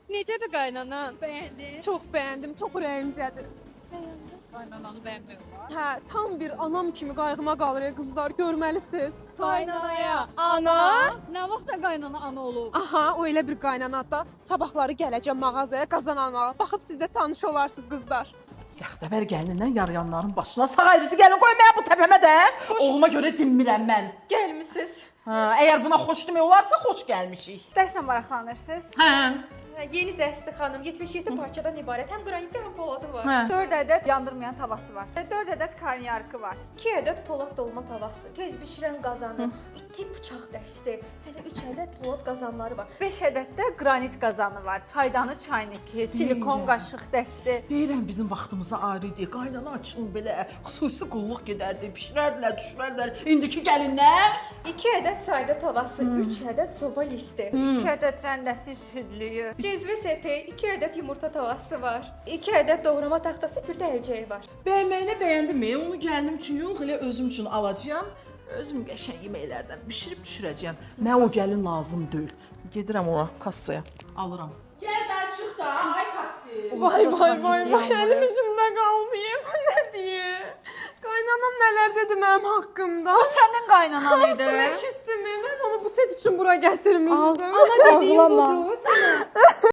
Necədir qaynanan? Bəyəndin. Çox bəyəndim, çox ürəyimcədir. Qaynananı bəyənmək olar. Hə, tam bir anam kimi qayğıma qalır qızlar, görməlisiniz. Qaynanaya Ana? Nə vaxtda qaynana ana olub? Aha, o elə bir qaynana da sabahları gələcəm mağazaya qazan almağa. Baxıb siz də tanış olarsınız qızlar. Yaxtəbər gəlinindən yarayanların başına sağ əlinizi gəlin qoymaya bu təpəmə də. Oğluma görə dinmirəm mən. Gəlmisiniz. Hə, əgər buna xoş demək olarsa xoş gəlmişik. Dərslə maraqlanırsınız? Hə. Yeni dərsli xanım 77 parçadan ibarət. Həm qranitli, həm poladı var. Hə. 4 ədəd yandırmayan tavası var. 4 ədəd karnıyarkı var. 2 ədəd polad dolma tavası, tez bişirən qazanı, 2 bıçaq dəsti, hələ 3 ədəd polad qazanları var. 5 ədəd də qranit qazanı var. Çaydanı, çayniki, silikon qaşıq dəsti. Deyirəm bizim vaxtımıza ayrı idi. Qaynana açın belə xüsusi qulluq gedərdi, bişirərdilər, düşürərdilər. İndiki gəlinlər 2 ədəd sayda tavası, 3 ədəd soba listi. 2 ədəd rəndəsi südlüyü. Cezvə seti, 2 ədəd yumurta tavası var. 2 ədəd doğrama taxtası, bir də əlcəyi var. bəyənməyinə bəyəndimmi? Onu gəlinim üçün yox, elə özüm üçün alacağam. Özüm qəşəng yeməklərdən bişirib düşürəcəyəm. Mən o gəlin lazım deyil. Gedirəm ora kassaya, alıram. Gəl mən çıx da, ay kassi. Vay, əlim üzümdə qalmayım. Nə deyir? Qaynanam nələr dedi mənim haqqımda. O sənin qaynanan idi. Eşitdimi? Mən onu bu set üçün bura gətirmişdim. Ana dediyin budur.